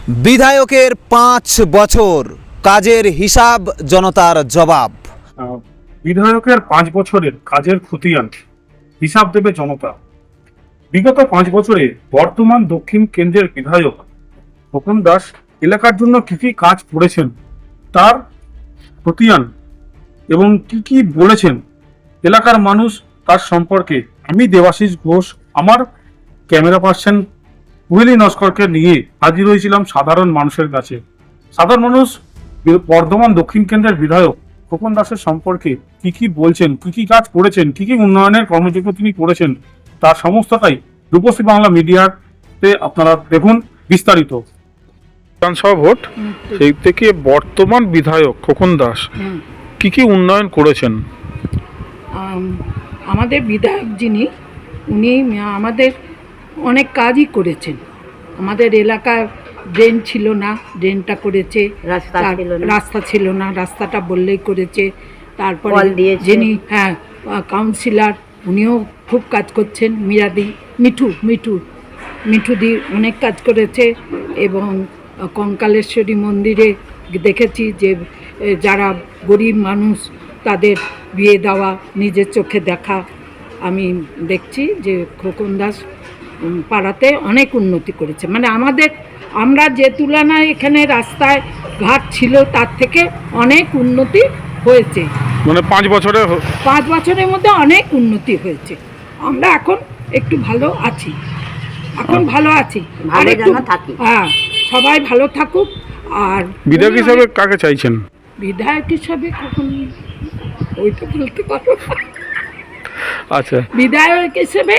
বিধায়কের 5 বছর কাজের হিসাব, জনতার জবাব। বিধায়কের 5 বছরের কাজের খতিয়ান হিসাব দেবে জনতা। বিগত 5 বছরে বর্তমান দক্ষিণ কেন্দ্রের বিধায়ক খোকন দাস এলাকার জন্য কি কি কাজ করেছেন তার খতিয়ান এবং কি কি বলেছেন এলাকার মানুষ তার সম্পর্কে আমি দেবাশিস ঘোষ আমার ক্যামেরা পার্সন হুইলি নস্করকে নিয়ে হাজির হয়েছিলাম সাধারণ মানুষের কাছে। সাধারণ মানুষ বর্ধমান দক্ষিণ কেন্দ্রের বিধায়ক খোকন দাসের সম্পর্কে কি কি বলছেন, কি কি কাজ করেছেন, কি কি উন্নয়নের কর্মযোগ্য তিনি করেছেন তার সমস্তটাই রূপসী বাংলা মিডিয়াতে আপনারা দেখুন বিস্তারিত। বিধানসভা ভোট সেই থেকে বর্তমান বিধায়ক খোকন দাস কি কি উন্নয়ন করেছেন? আমাদের বিধায়ক যিনি উনি আমাদের অনেক কাজই করেছেন। আমাদের এলাকার ড্রেন ছিল না, ড্রেনটা করেছে। রাস্তা ছিল না, রাস্তাটা বললেই করেছে। তারপরে যিনি কাউন্সিলর উনিও খুব কাজ করছেন। মিঠুদি অনেক কাজ করেছে। এবং কঙ্কালেশ্বরী মন্দিরে দেখেছি যে যারা গরিব মানুষ তাদের বিয়ে দেওয়া, নিজের চোখে দেখা। আমি দেখছি যে খোকন দাস পাড়াতে অনেক উন্নতি করেছে। মানে আমরা যে তুলনায় এখানে রাস্তায় ঘাট ছিল তার থেকে অনেক উন্নতি হয়েছে। মানে 5 বছরের মধ্যে অনেক উন্নতি হয়েছে। আমরা এখন একটু ভালো আছি, আর একটু সবাই ভালো থাকুক। আর বিধায়ক হিসাবে কাকে চাইছেন? বিধায়ক হিসাবে কখন ওইটা বলতে পারবো। আচ্ছা, বিধায়ক হিসেবে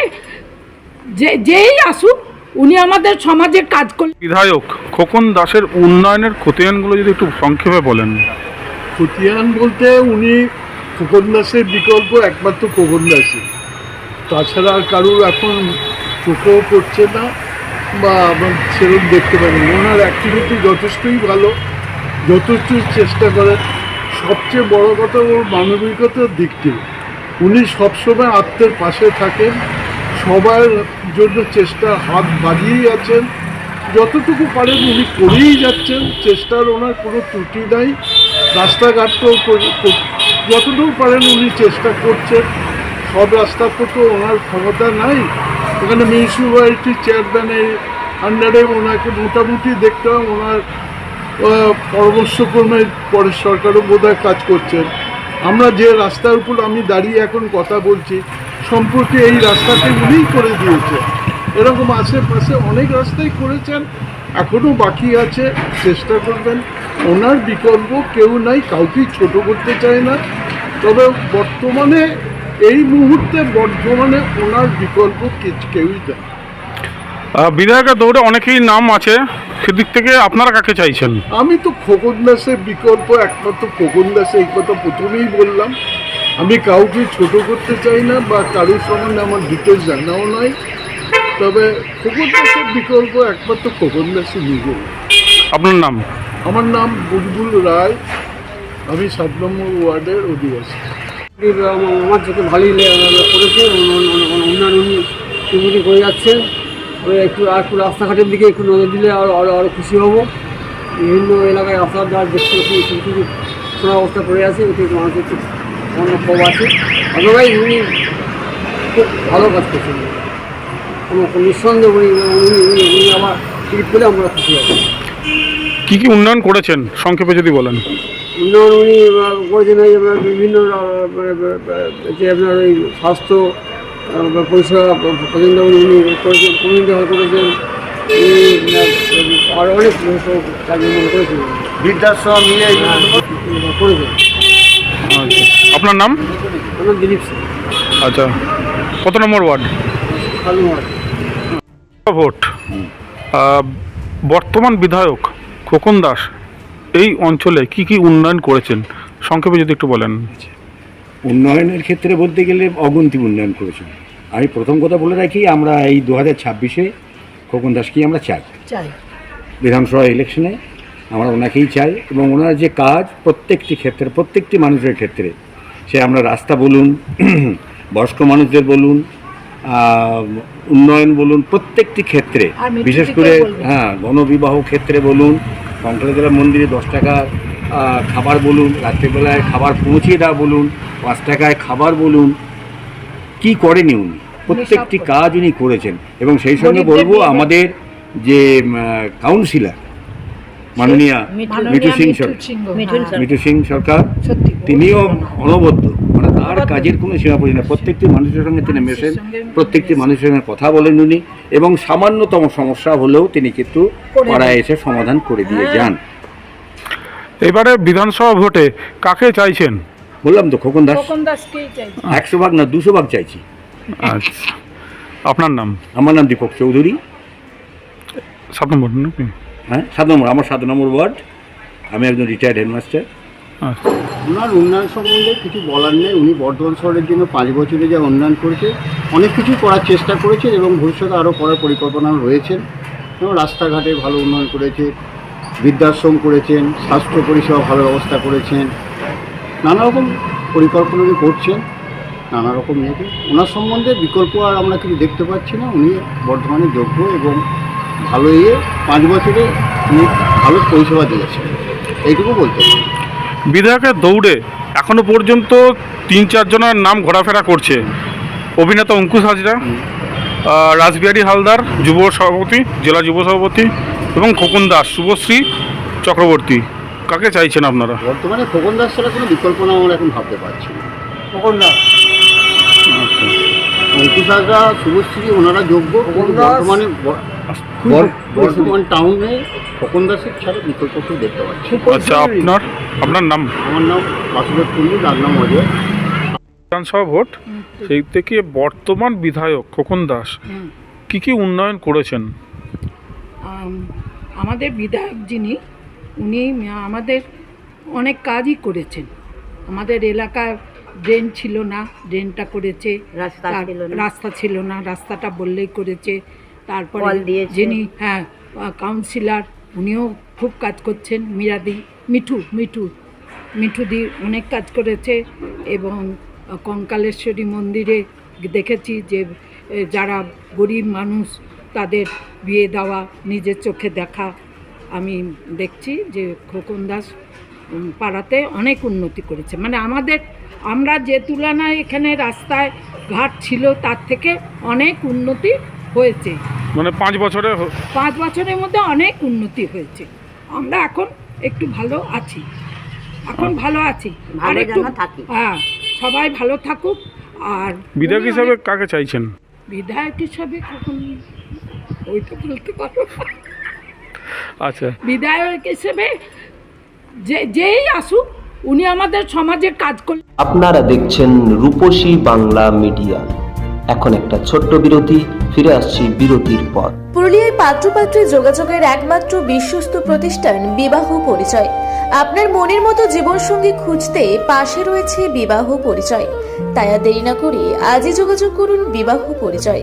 যেই আসুক উনি আমাদের সমাজের কাজ করলেন। বিধায়ক খোকন দাসের উন্নয়নের খতিয়ানগুলো যদি একটু সংক্ষেপে বলেন। খতিয়ান বলতে উনি খোকন দাসের বিকল্প একমাত্র খোকন দাসই, তাছাড়া আর কারুর এখন চোখেও পড়ছে না বা সেরকম দেখতে পারেন। ওনার অ্যাক্টিভিটি যথেষ্টই ভালো, যথেষ্টই চেষ্টা করেন। সবচেয়ে বড় কথা ওর মানবিকতার দিকটি, উনি সবসময় আত্মের পাশে থাকেন, সবার জন্য হাত বাড়িয়েই আছেন, যতটুকু পারেন উনি করেই যাচ্ছেন। চেষ্টার ওনার কোনো ত্রুটি নাই। রাস্তাঘাটও যতটুকু পারেন উনি চেষ্টা করছেন। সব রাস্তা তো ওনার ক্ষমতা নাই, এখানে মিউনিসিপ্যালিটির চেয়ারম্যানের আন্ডারে ওনাকে মোটামুটি দেখতে হয়। ওনার পরামর্শক্রমে পরের সরকারও বোধহয় কাজ করছেন। আমরা যে রাস্তার উপর আমি দাঁড়িয়ে এখন কথা বলছি সম্পর্কে এই রাস্তাটি উনিই করে দিয়েছে। এরকম আশেপাশে অনেক রাস্তাই করেছেন, এখনও বাকি আছে, চেষ্টা করবেন। ওনার বিকল্প কেউ নাই, কাউকেই ছোট করতে চায় না, তবে বর্তমানে এই মুহূর্তে ওনার বিকল্প কেউই নেই। বিধায়কের দৌড়ে অনেকেই নাম আছে, সেদিক থেকে আপনারা কাকে চাইছেন? আমি তো খোকন দাসের বিকল্প একমাত্র খোকন দাসে, এই কথা প্রথমেই বললাম। আমি কাউকে ছোট করতে চাই না বা কারোর সম্বন্ধে আমার ডিটেলস জানাও নয়, তবে খোকন দাসের বিকল্প একমাত্র খোকন দাসই নিজে। আপনার নাম? আমার নাম বুলবুল রায়, আমি 7 নম্বর ওয়ার্ডের অধিবাসী। আমার চোখে ভালোই করেছে, উন্নয়ন করে যাচ্ছেন। একটু রাস্তাঘাটের দিকে একটু নজর দিলে আরও খুশি হব। বিভিন্ন এলাকায় রাস্তাঘাট দেখতে কিছু খোলা অবস্থা পড়ে আছে, ওতে মানুষের একটু অনেক কম আছে। অন্যভাবে উনি খুব ভালো কাজ করছেন, নিঃসন্দেহে উনি আমার টিকিট পেলে আমরা খুশি হব। কি কি উন্নয়ন করেছেন সংক্ষেপে যদি বলেন? উন্নয়ন উনি করেছেন আপনার বিভিন্ন যে আপনার ওই স্বাস্থ্য পরিষেবা পর্যন্ত উনি করেছেন, করেছেন। আর অনেক কার্যক্রম করেছেন, বৃদ্ধাশ্রম মিলে করেছেন। আপনার নাম? আমার দিলীপ সিং। আচ্ছা, কত নম্বর ওয়ার্ড? ভোট বর্তমান বিধায়ক খোকন দাস এই অঞ্চলে কি কি উন্নয়ন করেছেন সংক্ষেপে যদি একটু বলেন। উন্নয়নের ক্ষেত্রে বলতে গেলে অগুন্তি উন্নয়ন করেছেন। আমি প্রথম কথা বলে রাখি, আমরা এই 2026-এ খোকন দাসকেই আমরা চাই। বিধানসভা ইলেকশনে আমরা ওনাকেই চাই, এবং ওনার যে কাজ প্রত্যেকটি ক্ষেত্রে, প্রত্যেকটি মানুষের ক্ষেত্রে, সে আমরা রাস্তা বলুন, বয়স্ক মানুষদের বলুন, উন্নয়ন বলুন, প্রত্যেকটি ক্ষেত্রে, আর মিঠু বিশেষ দিকেও করে বলবেন। গণবিবাহ ক্ষেত্রে বলুন, কঙ্কালেতলা মন্দিরে 10 টাকা খাবার বলুন, রাত্রিবেলায় খাবার পৌঁছিয়ে দেওয়া বলুন, 5 টাকায় খাবার বলুন, কি করেনি উনি? প্রত্যেকটি সব কাজ উনি করেছেন। এবং সেই সঙ্গে গরিবদের বলবো বিয়ে আমাদের যে কাউন্সিলর মাননীয়া মিঠু সিং সরকার, মিঠু সিং সরকার, সত্যি তিনিও অনবদ্য, মানে তার কাজের কোনো সীমা পড়ে না। প্রত্যেকটি মানুষের সঙ্গে তিনি মেশেন, প্রত্যেকটি মানুষের সঙ্গে কথা বলেন উনি, এবং সামান্যতম সমস্যা হলেও তিনি কিন্তু পাড়ায় এসে সমাধান করে দিয়ে যান। এবারে বিধানসভা ভোটে কাকে চাইছেন? বললাম তো খোকন দাস, খোকন দাসকেই চাইছি। 100 ভাগ না 200 ভাগ চাইছি। আচ্ছা, আপনার নাম? আমার নাম দীপক চৌধুরী। 7 নম্বর নাকি? হ্যাঁ, 7 নম্বর, আমার 7 নম্বর ওয়ার্ড। আমি একজন রিটায়ার্ড হেডমাস্টার। আচ্ছা, ওনার উন্নয়ন সম্বন্ধে কিছু বলার নেই। উনি বর্ধমান শহরের জন্য 5 বছরে যা উন্নয়ন করেছে, অনেক কিছু করার চেষ্টা করেছেন এবং ভবিষ্যতে আরও করার পরিকল্পনা রয়েছেন। যেমন রাস্তাঘাটে ভালো উন্নয়ন করেছে, বৃদ্ধাশ্রম করেছেন, স্বাস্থ্য পরিষেবা ভালো ব্যবস্থা করেছেন, নানা রকম পরিকল্পনা উনি করছেন, নানা রকম ইয়েতে। ওনার সম্বন্ধে বিকল্প আর আমরা কিছু দেখতে পাচ্ছি না। উনি বর্ধমানে যোগ্য এবং ভালো 5 বছরে উনি ভালো পরিষেবা দিয়েছেন, এইটুকু বলতে পারি। বিধায়কের দৌড়ে এখনো পর্যন্ত 3-4 জনের নাম ঘোরাফেরা করছে। অভিনেতা অঙ্কুশ হাজরা, রাসবিহারী হালদার যুব সভাপতি, জেলা যুব সভাপতি, এবং খোকন দাস, শুভশ্রী চক্রবর্তী। কাকে চাইছেন আপনারা? বর্তমানে খোকন দাস ছাড়া কোনো বিকল্প না আমরা এখন ভাবতে পারছি না। খোকন দাস, অঙ্কুশ হাজরা, শুভশ্রী, ওনারা যোগ্য। বর্তমানে বর্ধমান টাউনে খোকন দাসের ছাড়া বিকল্প কেউ দেখতে পাচ্ছি না। আচ্ছা, আপনার নাম? আমার নাম বাসুদেব কুন্ডু, ডাক নাম অজয়। বিধানসভা ভোট, সেই থেকে বর্তমান বিধায়ক খোকন দাস কি উন্নয়ন করেছেন? আমাদের বিধায়ক যিনি, উনি আমাদের অনেক কাজই করেছেন। আমাদের এলাকায় ড্রেন ছিল না, ড্রেনটা করেছে। রাস্তা ছিল না, রাস্তাটা বললেই করেছে। তারপরে যিনি কাউন্সিলর, উনিও খুব কাজ করছেন। মিঠুদি অনেক কাজ করেছে। এবং কঙ্কালেশ্বরী মন্দিরে দেখেছি যে যারা গরিব মানুষ তাদের বিয়ে দেওয়া, নিজের চোখে দেখা। আমি দেখছি যে খোকন দাস পাড়াতে অনেক উন্নতি করেছে। মানে আমরা যে তুলনায় এখানে রাস্তায় ঘাট ছিল তার থেকে অনেক উন্নতি হয়েছে। মানে 5 বছরের মধ্যে অনেক উন্নতি হয়েছে। আমরা এখন একটু ভালো আছি, আর একটু সবাই ভালো থাকুক। আর বিধায়ক হিসাবে কাকে চাইছেন? বিধায়ক হিসাবে কখন ওইটা বলতে পারো। আচ্ছা, বিধায়ক হিসেবে যেই আসুক, উনি আমাদের সমাজে কাজ করলে। আপনারা দেখছেন রূপসী বাংলা মিডিয়া। এখন একটা ছোট্ট বিরতি, ফিরে আসছি বিরতির পর। পুরুলিয়ায় পাত্রপাত্রী যোগাযোগের একমাত্র বিশ্বস্ত প্রতিষ্ঠান বিবাহ পরিচয়। আপনার মনের মতো জীবনসঙ্গী খুঁজতে পাশে রয়েছে বিবাহ পরিচয়। তাই আর দেরি না করে আজই যোগাযোগ করুন বিবাহ পরিচয়।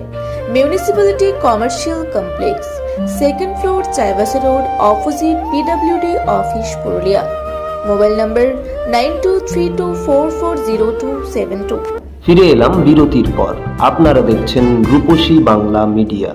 Municipality commercial complex, 2nd floor, Chaibasa road, opposite PWD office, Purulia. Mobile নম্বর 9232440272। ফিরে এলাম বিরতির পর। আপনারা দেখছেন রূপসী বাংলা মিডিয়া।